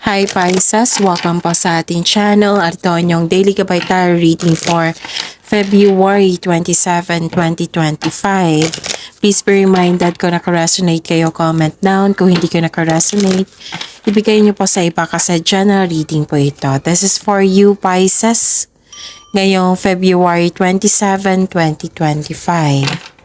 Hi Pisces! Welcome po sa ating channel. Ito yung Daily Gabay Tarot Reading for February 27, 2025. Please be reminded kung naka-resonate kayo, comment down. Kung hindi ko naka-resonate, ibigay niyo po sa iba kasi general reading po ito. This is for you Pisces ngayong February 27, 2025.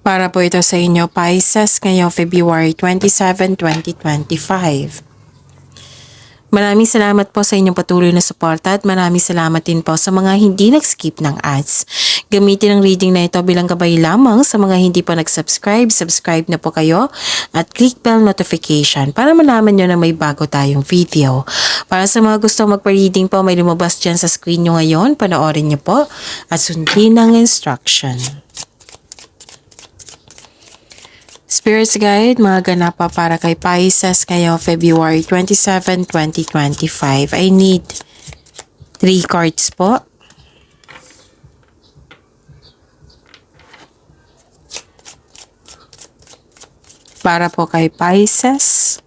Para po ito sa inyo, Pisces, ngayong February 27, 2025. Maraming salamat po sa inyong patuloy na suporta at maraming salamat din po sa mga hindi nag-skip ng ads. Gamitin ang reading na ito bilang gabay lamang sa mga hindi pa nag-subscribe. Subscribe na po kayo at click bell notification para malaman nyo na may bago tayong video. Para sa mga gustong magpa-reading po, may lumabas dyan sa screen nyo ngayon. Panoorin nyo po at sundin ang instruction. Spirits Guide, mga ganapa para kay Pisces kayo February 27, 2025. I need 3 cards po. Para po kay Pisces.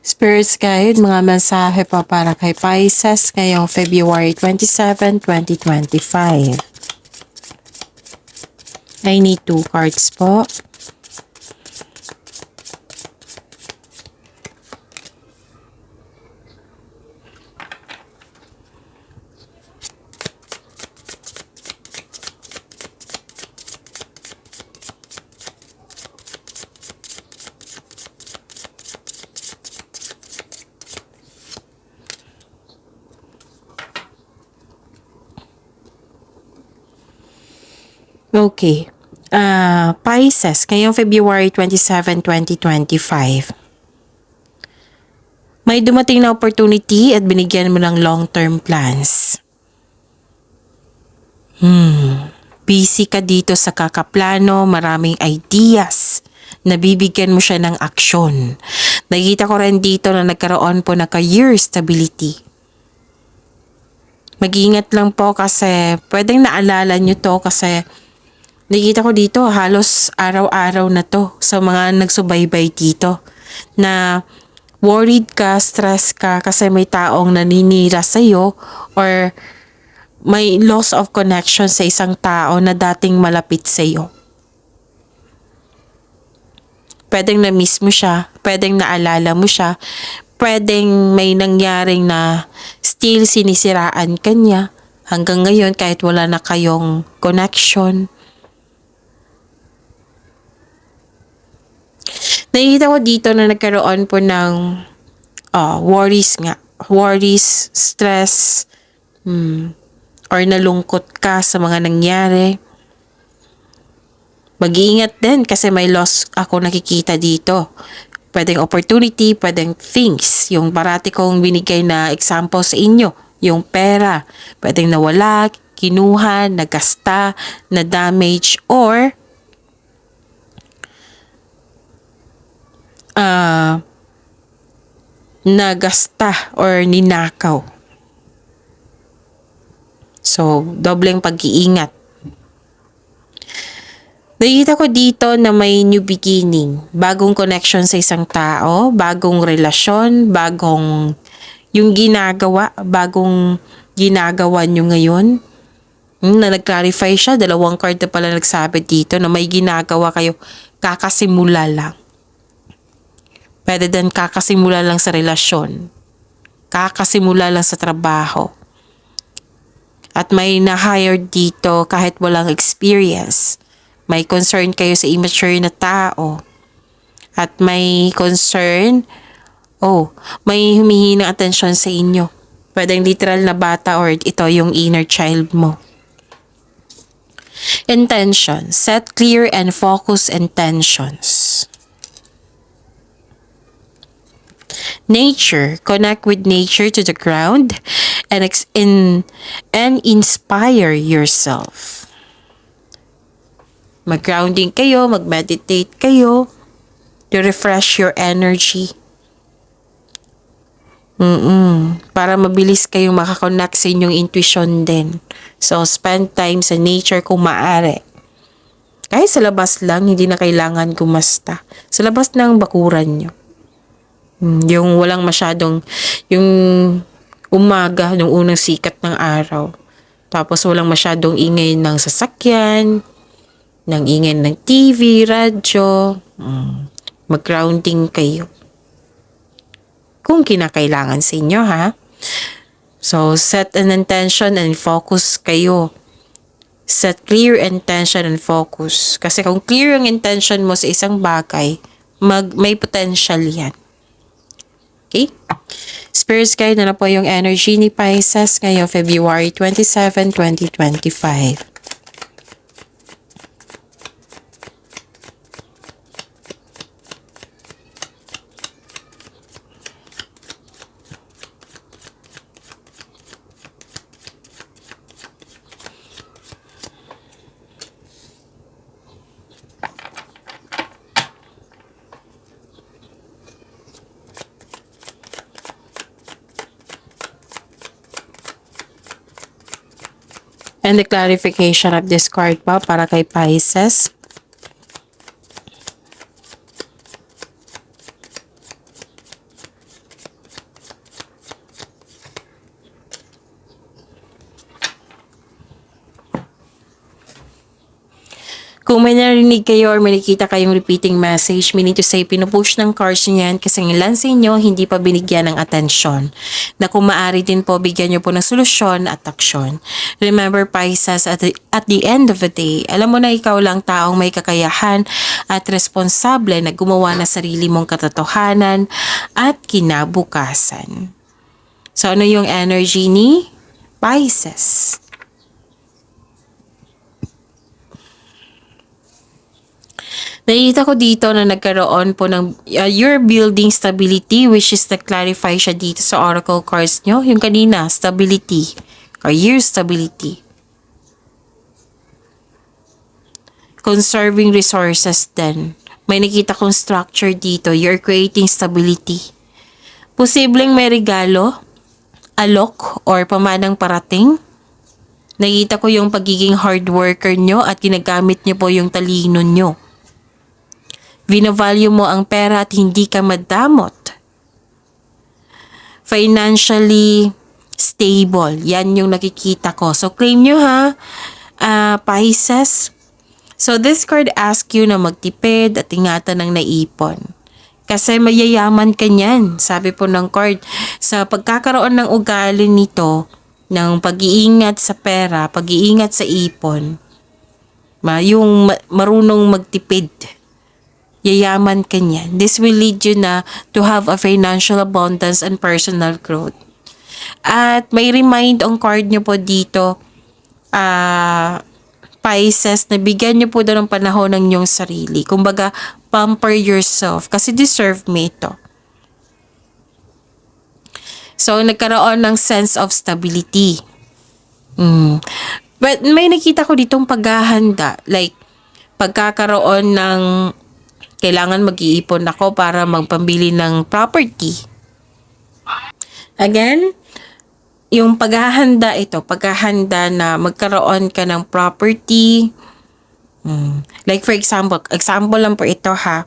Spirits Guide, mga mensahe po para kay Pisces ngayong February 27, 2025. I need 2 cards po. Okay. Pisces, ngayong February 27, 2025. May dumating na opportunity at binigyan mo ng long-term plans. Busy ka dito sa kakaplano, maraming ideas. Nabibigyan mo siya ng aksyon. Nakita ko rin dito na nagkaroon po ng career stability. Mag-iingat lang po kasi pwedeng naalala nyo to kasi nakita ko dito halos araw-araw na to sa mga nagsubaybay dito na worried ka, stress ka kasi may taong naninira sa'yo or may loss of connection sa isang tao na dating malapit sa'yo. Pwedeng na-miss mo siya, pwedeng naalala mo siya, pwedeng may nangyaring na still sinisiraan ka niya hanggang ngayon kahit wala na kayong connection. Nakikita ko dito na nagkaroon po ng worries nga. Worries, stress, or nalungkot ka sa mga nangyari. Mag-iingat din kasi may loss ako nakikita dito. Pwedeng opportunity, pwedeng things. Yung parati kong binigay na example sa inyo. Yung pera. Pwedeng nawala, kinuha, nagasta, na-damage, or nagasta or ninakaw. So, dobleng pag-iingat. Nakikita ko dito na may new beginning. Bagong connection sa isang tao, bagong relasyon, bagong yung ginagawa, bagong ginagawa nyo ngayon? Na nag-clarify siya, 2 card na pala nagsabi dito na may ginagawa kayo, kakasimula lang. Pwede din kakasimula lang sa relasyon. Kakasimula lang sa trabaho. At may na-hire dito kahit walang experience. May concern kayo sa immature na tao. At may concern, may humihinang atensyon sa inyo. Pwedeng literal na bata or ito yung inner child mo. Intention. Set clear and focused intentions. Nature. Connect with nature to the ground and inspire yourself. Mag-grounding kayo, mag-meditate kayo to refresh your energy. Para mabilis kayong makakonect sa inyong intuition din. So, spend time sa nature kung maaari. Kahit sa labas lang, hindi na kailangan gumasta. Sa labas ng bakuran nyo. Yung walang masyadong, yung umaga, yung unang sikat ng araw. Tapos walang masyadong ingay ng sasakyan, ng ingay ng TV, radyo. Mag-grounding kayo. Kung kinakailangan sa inyo, ha? So, set an intention and focus kayo. Set clear intention and focus. Kasi kung clear ang intention mo sa isang bagay, may potential yan. Okay? Spirit guide na po yung energy ni Pisces ngayong February 27, 2025. And the clarification of this card pa para kay Pisces. Kung may narinig kayo or may nakita kayong repeating message, meaning to say, pinupush ng cards niyan kasi ng ilan sa inyo hindi pa binigyan ng atensyon. Na kung maaari din po, bigyan nyo po ng solusyon at aksyon. Remember, Pisces, at the end of the day, alam mo na ikaw lang taong may kakayahan at responsable na gumawa ng sarili mong katotohanan at kinabukasan. So, ano yung energy ni Pisces? Nakita ko dito na nagkaroon po ng you're building stability, which is na-clarify siya dito sa oracle cards nyo. Yung kanina, stability. Career stability. Conserving resources din. May nakita kong structure dito. You're creating stability. Posibleng may regalo, alok, or pamanang parating. Nakita ko yung pagiging hard worker nyo at ginagamit nyo po yung talino nyo. Vinavalue mo ang pera at hindi ka madamot. Financially stable. Yan yung nakikita ko. So, claim nyo ha, Pisces. So, this card asks you na magtipid at ingatan ng naipon. Kasi mayayaman ka niyan. Sabi po ng card, sa pagkakaroon ng ugali nito, ng pag-iingat sa pera, pag-iingat sa ipon, yung marunong magtipid, yayaman ka niyan. This will lead you na to have a financial abundance and personal growth. At may remind ang card nyo po dito, Pisces, na bigyan nyo po doon ng panahon ng inyong sarili. Kumbaga, pamper yourself kasi deserve mo ito. So, nagkaroon ng sense of stability. But may nakita ko ditong paghahanda. Like, pagkakaroon ng kailangan mag-iipon ako para magpambili ng property. Again, yung paghahanda ito, paghahanda na magkaroon ka ng property. Like for example lang po ito ha,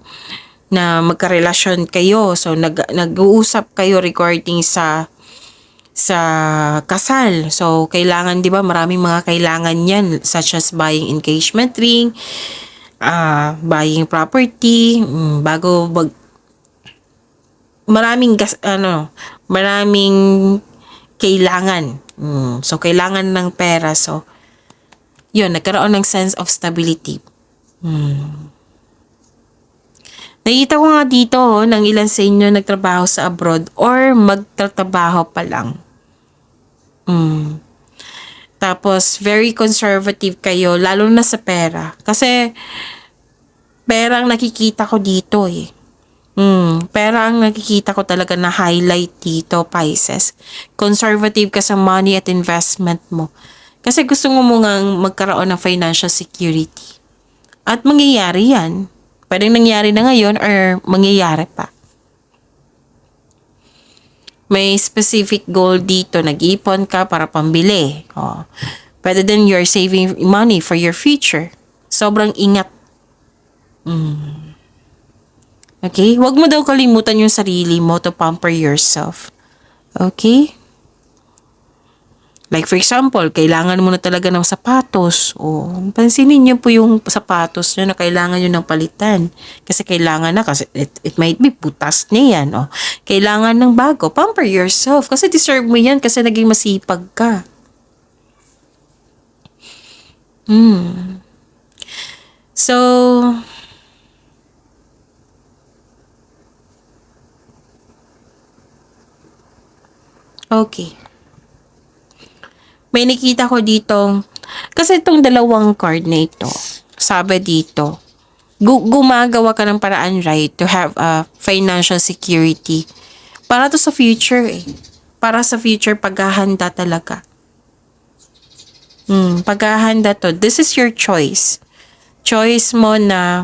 na magkarelasyon kayo. So, nag-uusap kayo regarding sa sa kasal. So, kailangan, di ba, maraming mga kailangan yan, such as buying engagement ring, buying property, maraming kailangan. So, kailangan ng pera. So, yun, nagkaroon ng sense of stability. Nakita ko nga dito ng ilan sa inyo nagtrabaho sa abroad or magtatrabaho pa lang. Tapos, very conservative kayo, lalo na sa pera. Kasi, pera ang nakikita ko dito eh. Pera ang nakikita ko talaga na highlight dito, Pisces. Conservative ka sa money at investment mo. Kasi gusto mo ngang magkaroon ng financial security. At mangyayari yan. Pwedeng nangyari na ngayon or mangyayari pa. May specific goal dito. Nag-ipon ka para pambili. Pwede din you're saving money for your future. Sobrang ingat. Okay? Huwag mo daw kalimutan yung sarili mo to pamper yourself. Okay? Like for example, kailangan mo na talaga ng sapatos. Pansinin niyo po yung sapatos niyo na kailangan niyo ng palitan. Kasi kailangan na, kasi it might be butas niya yan. Kailangan ng bago. Pamper yourself. Kasi deserve mo yan kasi naging masipag ka. So, okay. May nakita ko dito, kasi itong dalawang card na ito, sabi dito, gumagawa ka ng paraan, right, to have a financial security. Para to sa future eh. Para sa future, paghahanda talaga. Paghahanda to. This is your choice. Choice mo na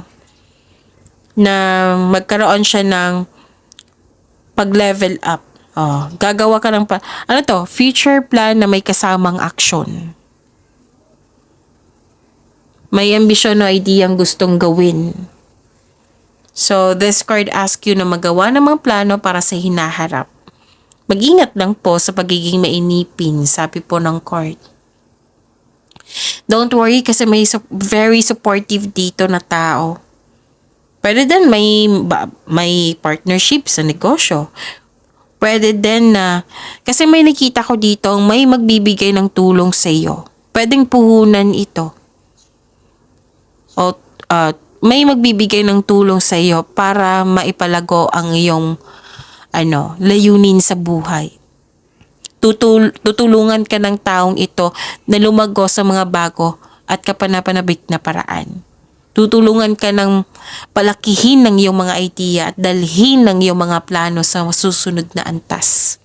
magkaroon siya ng pag-level up. Gagawa ka ng future plan na may kasamang action. May ambisyon o idea ang gustong gawin. So, this card asks you na magawa ng mga plano para sa hinaharap. Mag-ingat lang po sa pagiging mainipin, sabi po ng card. Don't worry kasi may very supportive dito na tao. Pwede din may partnership sa negosyo. Pwede din na, kasi may nakita ko dito, may magbibigay ng tulong sa iyo. Pwedeng puhunan ito. O may magbibigay ng tulong sa iyo para maipalago ang iyong layunin sa buhay. Tutulungan ka ng taong ito na lumago sa mga bago at kapanapanabik na paraan. Tutulungan ka ng palakihin ng iyong mga idea at dalhin ng iyong mga plano sa susunod na antas.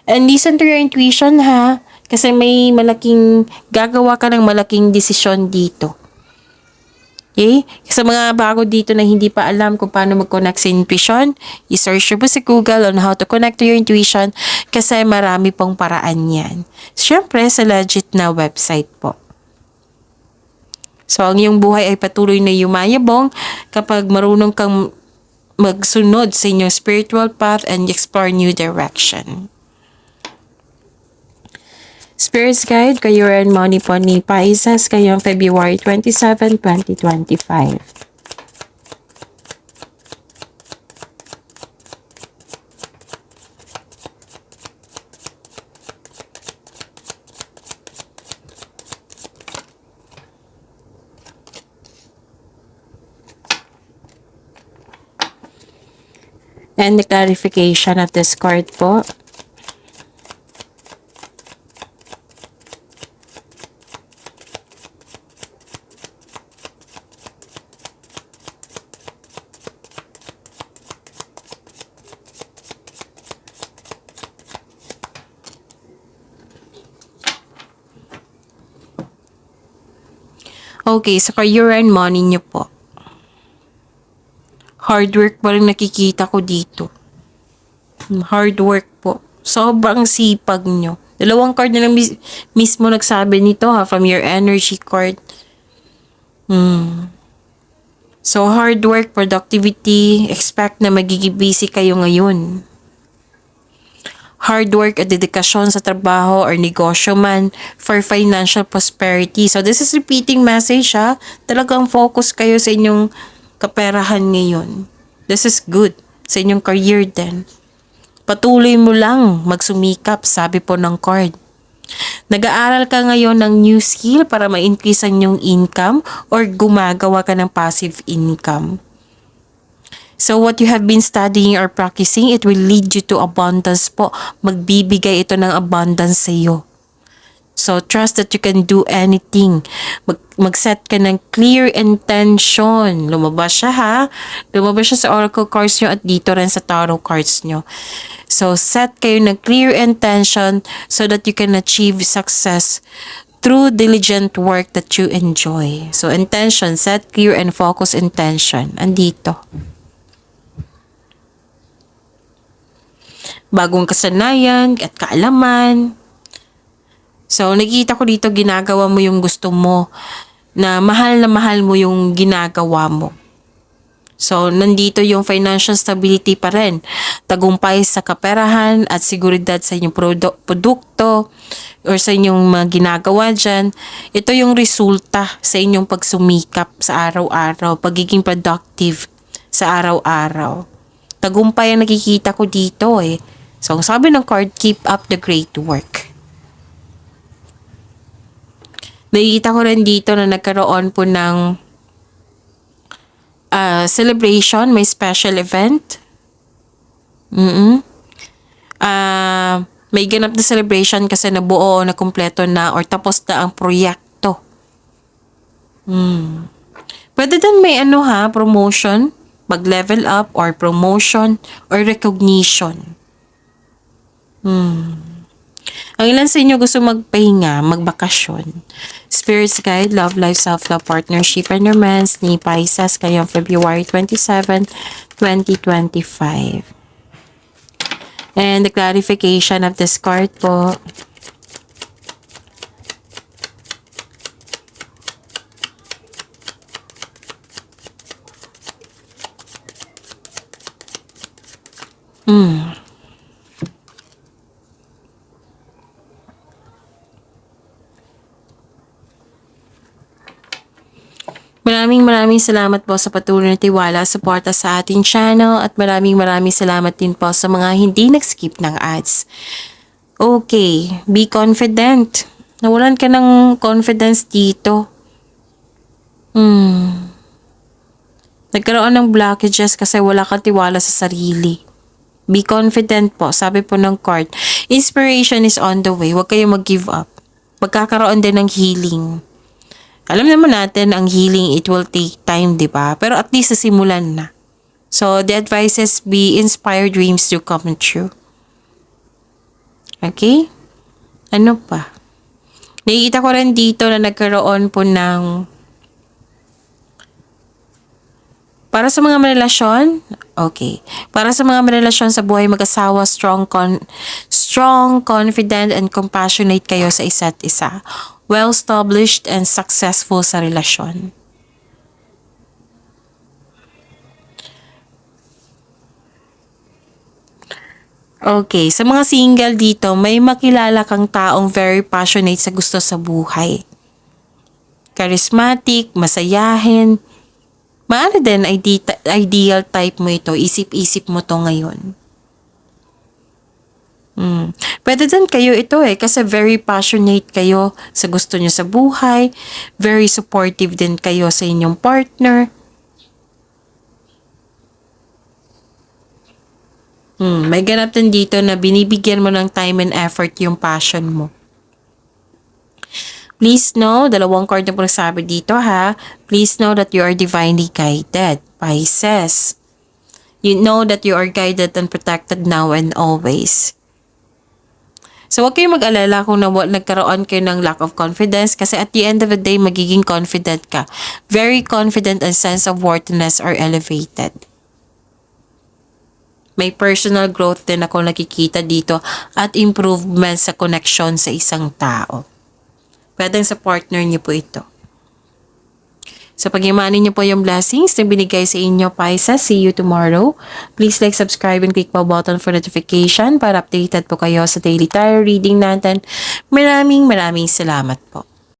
And listen to your intuition ha, kasi may gagawa ka ng malaking desisyon dito. Okay? Sa mga bago dito na hindi pa alam kung paano mag-connect sa intuition, i-search mo sa Google on how to connect to your intuition kasi marami pong paraan yan. Siyempre, sa legit na website po. So, ang iyong buhay ay patuloy na yumayabong kapag marunong kang magsunod sa inyong spiritual path and explore new direction. Spirits Guide, Career and Money po ni Pisces ngayong February 27, 2025. And the clarification of this card po. Okay, sa career and money niyo po. Hard work pa rin nakikita ko dito. Hard work po. Sobrang sipag nyo. Dalawang card na lang mismo nagsabi nito from your energy card. So, hard work, productivity, expect na magiging busy kayo ngayon. hard work at dedikasyon sa trabaho or negosyo man for financial prosperity. So this is repeating message ha. Talagang focus kayo sa inyong kaperahan ngayon. This is good sa inyong career din. Patuloy mo lang magsumikap, sabi po ng card. Nag-aaral ka ngayon ng new skill para ma-increase ang iyong income or gumagawa ka ng passive income. So what you have been studying or practicing, it will lead you to abundance po. Magbibigay ito ng abundance sa iyo. So trust that you can do anything. Mag-set ka ng clear intention. Lumabas siya ha. Lumabas siya sa oracle cards nyo at dito rin sa tarot cards nyo. So set kayo ng clear intention so that you can achieve success through diligent work that you enjoy. So intention, set clear and focus intention. Andito. Bagong kasanayan at kaalaman. So, nakikita ko dito ginagawa mo yung gusto mo na mahal mo yung ginagawa mo. So, nandito yung financial stability pa rin. Tagumpay sa kaperahan at seguridad sa inyong produkto or sa inyong mga ginagawa dyan. Ito yung resulta sa inyong pagsumikap sa araw-araw, pagiging productive sa araw-araw. Tagumpay ang nakikita ko dito eh. So, sabi ng card, keep up the great work. Nakikita ko rin dito na nagkaroon po ng celebration, may special event. May ganap na celebration kasi nabuo, na kumpleto na or tapos na ang proyekto. Pwede din may promotion, mag-level up or promotion or recognition. Ang ilan sa inyo gusto magpahinga, magbakasyon. Spirits guide, love life, self-love, partnership, and romance ni Pisces ngayong February 27, 2025. And the clarification of this card po. Maraming salamat po sa patuloy na tiwala, suporta sa ating channel at maraming salamat din po sa mga hindi nag-skip ng ads. Okay, be confident. Nawalan ka ng confidence dito. Nagkaroon ng blockages kasi wala kang tiwala sa sarili. Be confident po, sabi po ng card. Inspiration is on the way. Huwag kayo mag-give up. Magkakaroon din ng healing. Alam naman natin, ang healing, it will take time, di ba? Pero at least nasimulan na. So, the advice is be inspired, dreams to come true. Okay? Ano pa? Nakikita ko rin dito na nagkaroon po ng para sa mga relasyon, okay. Para sa mga relasyon sa buhay mag-asawa, strong, confident, and compassionate kayo sa isa't isa. Well-established and successful sa relasyon. Okay, sa mga single dito, may makilala kang taong very passionate sa gusto sa buhay. Charismatic, masayahin. Maaari din, ideal type mo ito. Isip-isip mo to ngayon. Pwede din kayo ito kasi very passionate kayo sa gusto nyo sa buhay. Very supportive din kayo sa inyong partner. May ganap din dito na binibigyan mo ng time and effort yung passion mo. Please know, dalawang card na po nagsabi dito ha. Please know that you are divinely guided, Pisces. You know that you are guided and protected now and always. So, huwag kayong mag-alala kung nagkaroon kayo ng lack of confidence kasi at the end of the day, magiging confident ka. Very confident and sense of worthiness are elevated. May personal growth din ako nakikita dito at improvement sa connection sa isang tao. Pwedeng sa partner niyo po ito. So pag-imanin niyo po yung blessings na binigay sa inyo, Pisces. See you tomorrow. Please like, subscribe, and click po button for notification para updated po kayo sa daily tarot reading natin. Maraming salamat po.